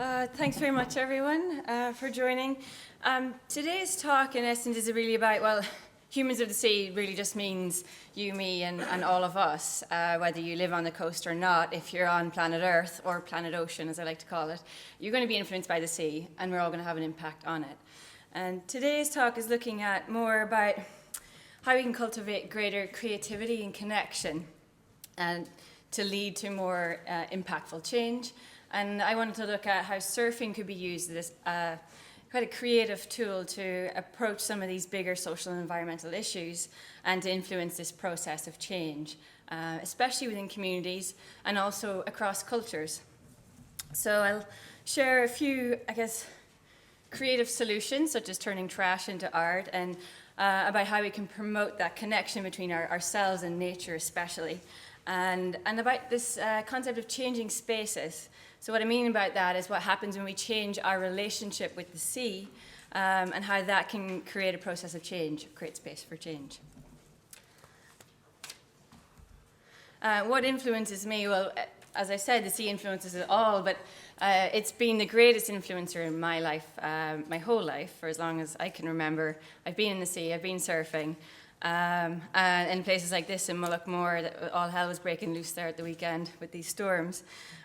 Thanks very much, everyone, for joining. Today's talk, in essence, is really about, well, humans of the sea really just means you, me, and all of us, whether you live on the coast or not. If you're on planet Earth, or planet Ocean, as I like to call it, you're going to be influenced by the sea, and we're all going to have an impact on it. And today's talk is looking at more about how we can cultivate greater creativity and connection, and to lead to more impactful change. And I wanted to look at how surfing could be used as quite a creative tool to approach some of these bigger social and environmental issues and to influence this process of change, especially within communities and also across cultures. So I'll share a few, creative solutions, such as turning trash into art, and about how we can promote that connection between ourselves and nature especially, and about this concept of changing spaces. So what I mean about that is what happens when we change our relationship with the sea, and how that can create a process of change, create space for change. What influences me? Well, as I said, the sea influences it all, but it's been the greatest influencer in my life, my whole life, for as long as I can remember. I've been in the sea, I've been surfing, and in places like this in Mullaghmore, all hell was breaking loose there at the weekend with these storms.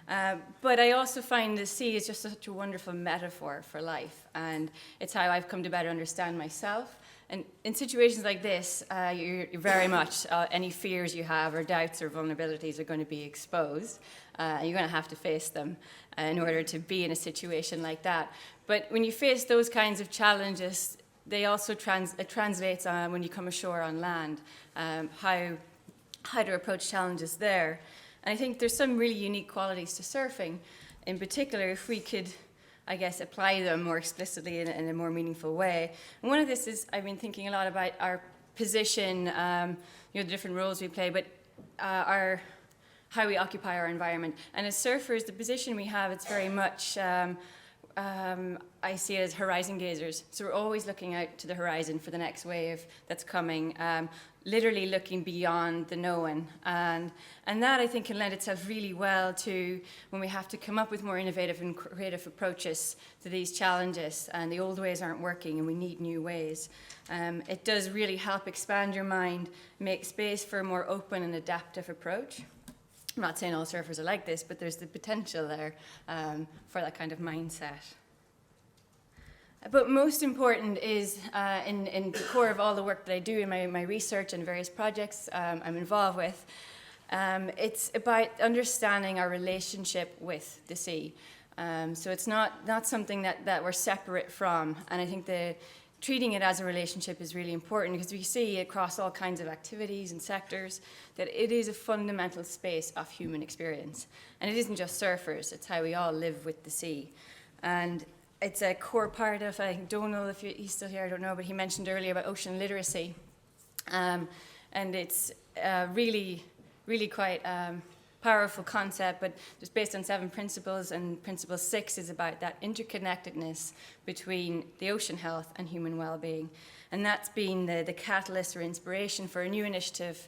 But I also find the sea is just such a wonderful metaphor for life, and it's how I've come to better understand myself. And in situations like this, you're very much, any fears you have or doubts or vulnerabilities are going to be exposed. You're going to have to face them in order to be in a situation like that. But when you face those kinds of challenges, they also translates on when you come ashore on land, how to approach challenges there. And I think there's some really unique qualities to surfing. In particular, if we could, apply them more explicitly in a more meaningful way. And one of this is, I've been thinking a lot about our position, the different roles we play, but how we occupy our environment. And as surfers, the position we have, it's very much, I see it as horizon gazers. So we're always looking out to the horizon for the next wave that's coming, literally looking beyond the known. And that, I think, can lend itself really well to when we have to come up with more innovative and creative approaches to these challenges, and the old ways aren't working and we need new ways. It does really help expand your mind, make space for a more open and adaptive approach. I'm not saying all surfers are like this, but there's the potential there for that kind of mindset. But most important is in the core of all the work that I do in my research and various projects I'm involved with, it's about understanding our relationship with the sea. So it's not something that we're separate from, and I think treating it as a relationship is really important, because we see across all kinds of activities and sectors that it is a fundamental space of human experience. And it isn't just surfers, it's how we all live with the sea. And it's a core part of, I think Donal, if he's still here, I don't know, but he mentioned earlier about ocean literacy. And it's really quite powerful concept, but it's based on 7 principles, and principle 6 is about that interconnectedness between the ocean health and human well-being. And that's been the catalyst or inspiration for a new initiative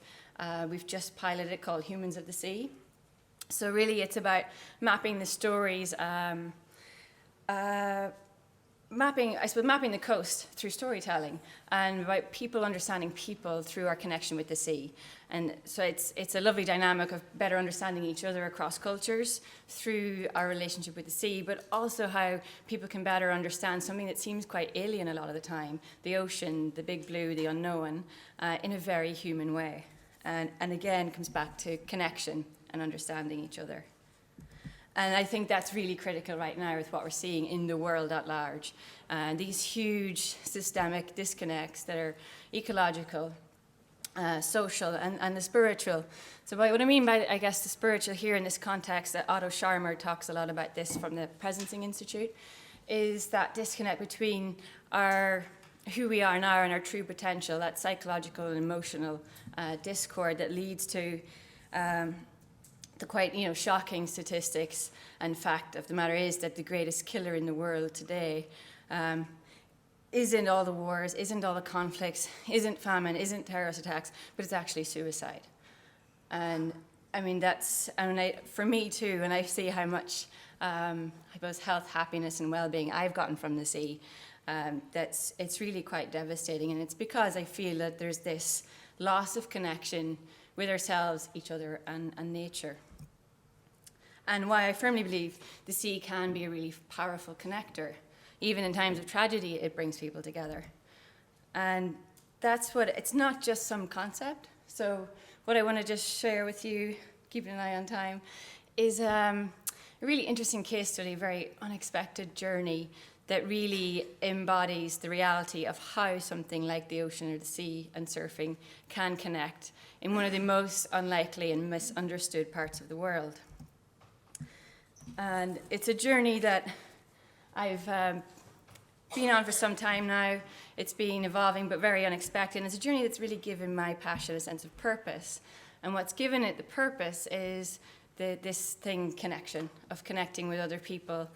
we've just piloted called Humans of the Sea. So really it's about mapping the stories, mapping the coast through storytelling, and about people understanding people through our connection with the sea. And so it's a lovely dynamic of better understanding each other across cultures through our relationship with the sea, but also how people can better understand something that seems quite alien a lot of the time, the ocean, the big blue, the unknown, in a very human way. And again, comes back to connection and understanding each other. And I think that's really critical right now with what we're seeing in the world at large. These huge systemic disconnects that are ecological, social, and the spiritual. So what I mean by, the spiritual here in this context, that Otto Scharmer talks a lot about this from the Presencing Institute, is that disconnect between who we are now and our true potential, that psychological and emotional discord that leads to the quite shocking statistics and fact of the matter is that the greatest killer in the world today isn't all the wars, isn't all the conflicts, isn't famine, isn't terrorist attacks, but it's actually suicide. And I mean, for me too, and I see how much I suppose, health, happiness, and well-being I've gotten from the sea, it's really quite devastating. And it's because I feel that there's this loss of connection with ourselves, each other, and nature. And why I firmly believe the sea can be a really powerful connector. Even in times of tragedy, it brings people together. And that's what, it's not just some concept. So what I want to just share with you, keeping an eye on time, is a really interesting case study, a very unexpected journey that really embodies the reality of how something like the ocean or the sea and surfing can connect in one of the most unlikely and misunderstood parts of the world. And it's a journey that I've been on for some time now. It's been evolving but very unexpected. And it's a journey that's really given my passion a sense of purpose. And what's given it the purpose is this thing, connection, of connecting with other people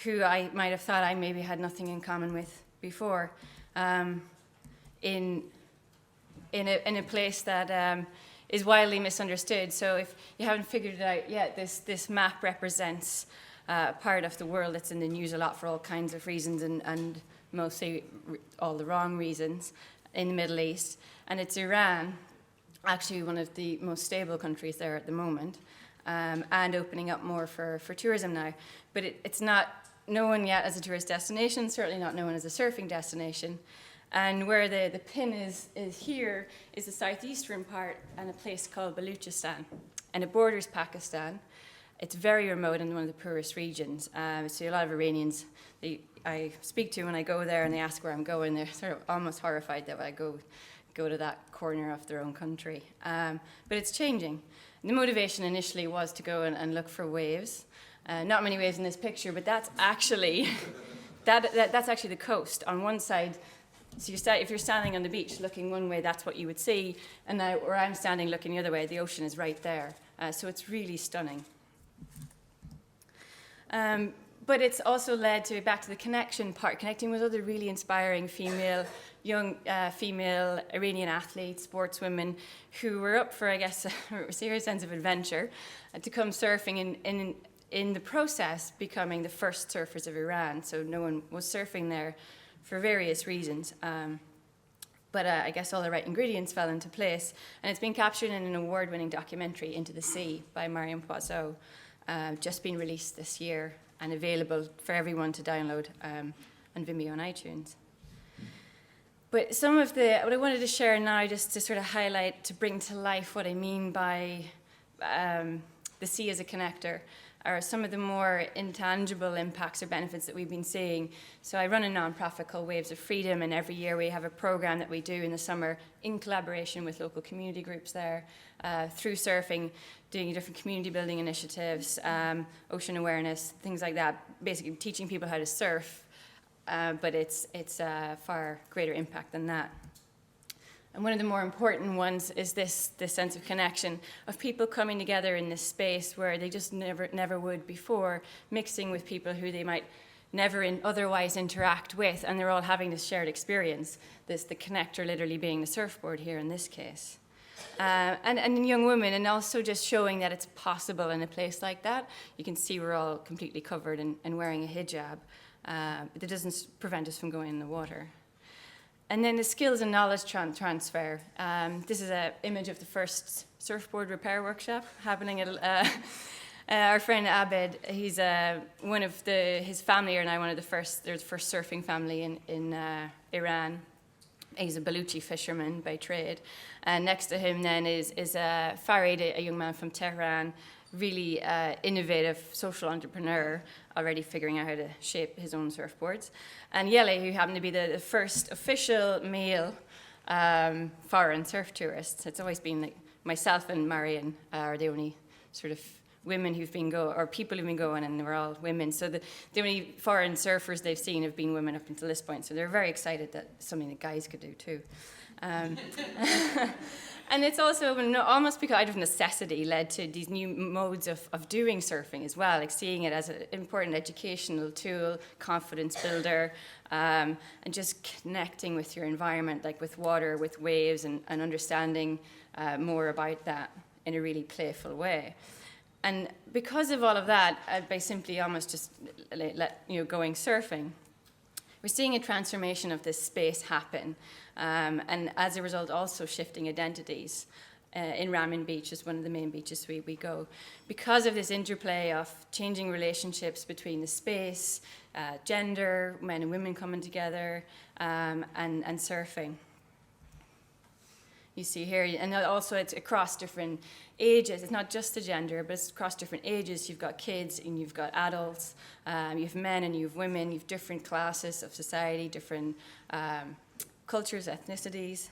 who I might have thought I maybe had nothing in common with before, in a place that is widely misunderstood. So if you haven't figured it out yet, this map represents part of the world that's in the news a lot for all kinds of reasons, and mostly all the wrong reasons, in the Middle East. And it's Iran, actually one of the most stable countries there at the moment, and opening up more for tourism now. But it's not known yet as a tourist destination, certainly not known as a surfing destination. And where the pin is here is the southeastern part and a place called Baluchistan. And it borders Pakistan. It's very remote and one of the poorest regions. So a lot of Iranians I speak to when I go there and they ask where I'm going, they're sort of almost horrified that I go to that corner of their own country. But it's changing. The motivation initially was to go and look for waves. Not many waves in this picture, but that's actually that's actually the coast. On one side, so if you're standing on the beach looking one way, that's what you would see. And now where I'm standing looking the other way, the ocean is right there. So it's really stunning. But it's also led to, back to the connection part, connecting with other really inspiring young female Iranian athletes, sportswomen, who were up for, I guess, a serious sense of adventure, to come surfing in the process becoming the first surfers of Iran. So no one was surfing there for various reasons. But I guess all the right ingredients fell into place. And it's been captured in an award-winning documentary, Into the Sea, by Mariam Poisot, just been released this year and available for everyone to download on Vimeo and iTunes. But what I wanted to share now, just to sort of highlight, to bring to life what I mean by the sea as a connector, are some of the more intangible impacts or benefits that we've been seeing. So I run a nonprofit called Waves of Freedom, and every year we have a program that we do in the summer in collaboration with local community groups there, through surfing, doing different community building initiatives, ocean awareness, things like that, basically teaching people how to surf, but it's a far greater impact than that. And one of the more important ones is this sense of connection, of people coming together in this space where they just never would before, mixing with people who they might never otherwise interact with, and they're all having this shared experience, the connector literally being the surfboard here in this case. And young women, and also just showing that it's possible in a place like that. You can see we're all completely covered and wearing a hijab, but that doesn't prevent us from going in the water. And then the skills and knowledge transfer. This is an image of the first surfboard repair workshop happening at our friend Abed. He's his family are now they're the first surfing family in Iran. He's a Baluchi fisherman by trade. And next to him then is Farid, a young man from Tehran, really innovative social entrepreneur, already figuring out how to shape his own surfboards. And Yele, who happened to be the first official male foreign surf tourist. It's always been like myself and Marion are the only sort of women who've been or people who've been going, and we're all women. So the only foreign surfers they've seen have been women up until this point. So they're very excited that something that guys could do too. And it's also almost because out of necessity led to these new modes of doing surfing as well, like seeing it as an important educational tool, confidence builder, and just connecting with your environment, like with water, with waves, and understanding more about that in a really playful way. And because of all of that, by simply almost just going surfing, we're seeing a transformation of this space happen. And as a result, also shifting identities. In Ramin Beach is one of the main beaches we go. Because of this interplay of changing relationships between the space, gender, men and women coming together, and surfing. You see here, and also it's across different ages. It's not just the gender, but it's across different ages. You've got kids and you've got adults, you have men and you have women, you have different classes of society, different cultures, ethnicities.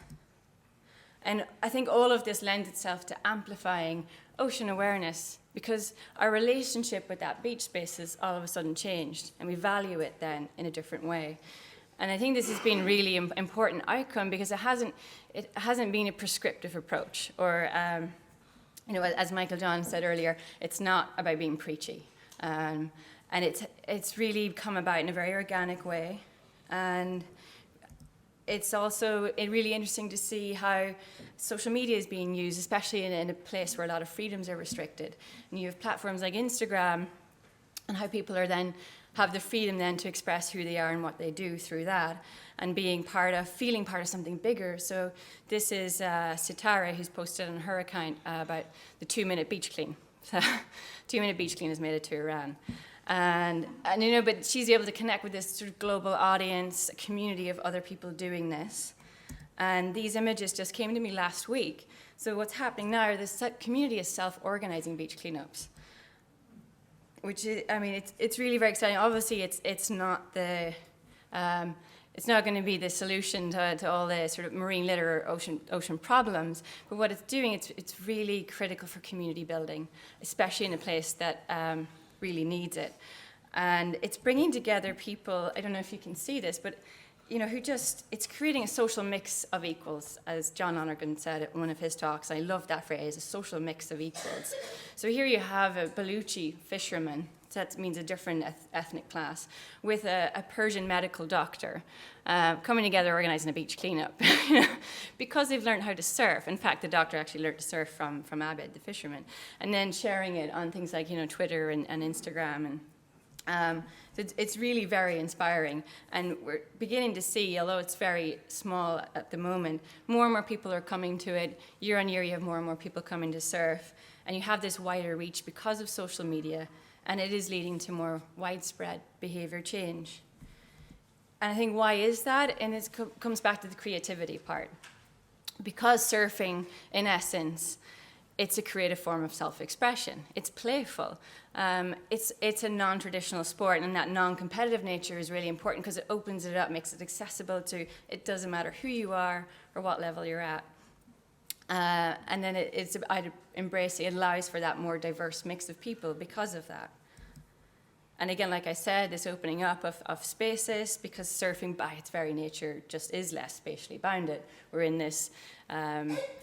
And I think all of this lends itself to amplifying ocean awareness, because our relationship with that beach space has all of a sudden changed, and we value it then in a different way. And I think this has been really important outcome, because it hasn't been a prescriptive approach, or as Michael John said earlier, it's not about being preachy, and it's really come about in a very organic way. And it's also really interesting to see how social media is being used, especially in a place where a lot of freedoms are restricted. And you have platforms like Instagram, and how people are then have the freedom then to express who they are and what they do through that, and feeling part of something bigger. So this is Sitara, who's posted on her account about the 2-minute beach clean. So 2-minute beach clean has made it to Iran. And but she's able to connect with this sort of global audience, a community of other people doing this. And these images just came to me last week. So what's happening now, this community is self-organizing beach cleanups, which is, it's really very exciting. Obviously, it's not going to be the solution to all the sort of marine litter or ocean problems. But what it's doing, it's really critical for community building, especially in a place that really needs it. And it's bringing together people, I don't know if you can see this, but it's creating a social mix of equals, as John Lonergan said in one of his talks. I love that phrase, a social mix of equals. So here you have a Baluchi fisherman, so that means a different ethnic class, with a Persian medical doctor coming together organizing a beach cleanup because they've learned how to surf. In fact, the doctor actually learned to surf from Abed, the fisherman, and then sharing it on things like Twitter and Instagram. And so it's really very inspiring, and we're beginning to see, although it's very small at the moment, more and more people are coming to it. Year on year, you have more and more people coming to surf, and you have this wider reach because of social media, and it is leading to more widespread behavior change. And I think why is that? And it comes back to the creativity part. Because surfing, in essence, it's a creative form of self-expression. It's playful. It's a non-traditional sport, and that non-competitive nature is really important because it opens it up, makes it accessible to, it doesn't matter who you are or what level you're at. And then I'd embrace it. It allows for that more diverse mix of people because of that. And again, like I said, this opening up of spaces, because surfing by its very nature just is less spatially bounded. We're in this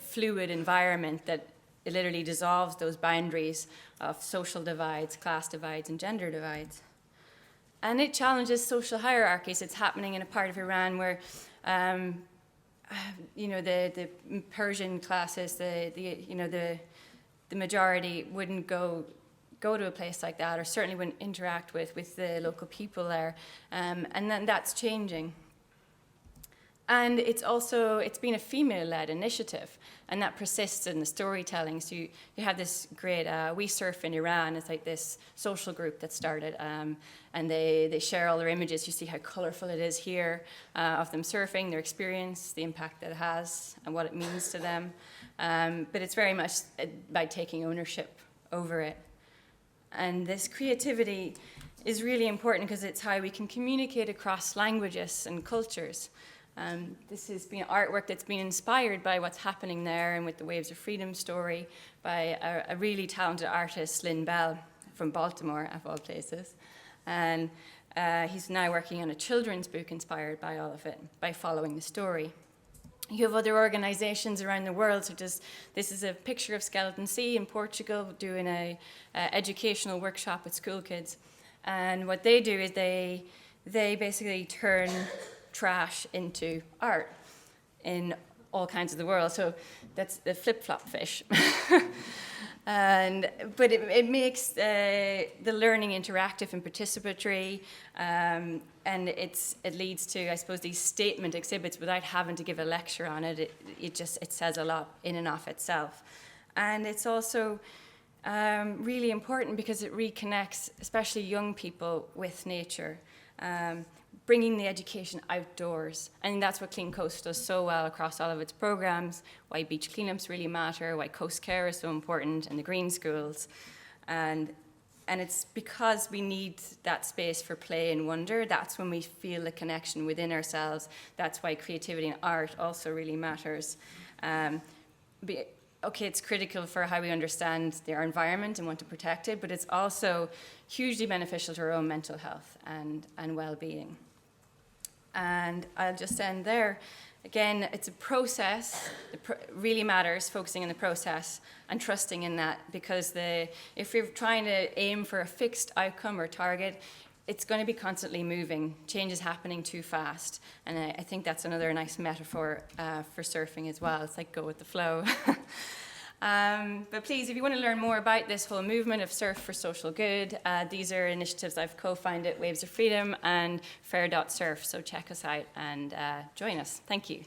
fluid environment that it literally dissolves those boundaries of social divides, class divides, and gender divides. And it challenges social hierarchies. It's happening in a part of Iran where the Persian classes, the majority wouldn't go to a place like that, or certainly wouldn't interact with the local people there. And then that's changing. And it's been a female-led initiative, and that persists in the storytelling. So you have this great We Surf in Iran. It's like this social group that started, and they share all their images. You see how colorful it is here of them surfing, their experience, the impact that it has, and what it means to them. But it's very much by taking ownership over it. And this creativity is really important because it's how we can communicate across languages and cultures. This has been artwork that's been inspired by what's happening there and with the Waves of Freedom story by a really talented artist, Lynn Bell, from Baltimore, of all places. And he's now working on a children's book inspired by all of it, by following the story. You have other organizations around the world, such as this is a picture of Skeleton Sea in Portugal doing a educational workshop with school kids. And what they do is they basically turn trash into art in all kinds of the world. So that's the flip-flop fish. But it makes the learning interactive and participatory, and it leads to, I suppose, these statement exhibits without having to give a lecture on it. It says a lot in and of itself. And it's also really important because it reconnects, especially young people, with nature, bringing the education outdoors. And that's what Clean Coast does so well across all of its programs, why beach cleanups really matter, why coast care is so important, and the green schools. And it's because we need that space for play and wonder. That's when we feel the connection within ourselves. That's why creativity and art also really matters. Okay, it's critical for how we understand our environment and want to protect it, but it's also hugely beneficial to our own mental health and well-being. And I'll just end there. Again, it's a process. It really matters, focusing on the process and trusting in that, because if you're trying to aim for a fixed outcome or target, it's going to be constantly moving. Change is happening too fast. And I think that's another nice metaphor for surfing as well. It's like go with the flow. But please, if you want to learn more about this whole movement of Surf for Social Good, these are initiatives I've co-founded, Waves of Freedom and Fair.Surf. So check us out and join us. Thank you.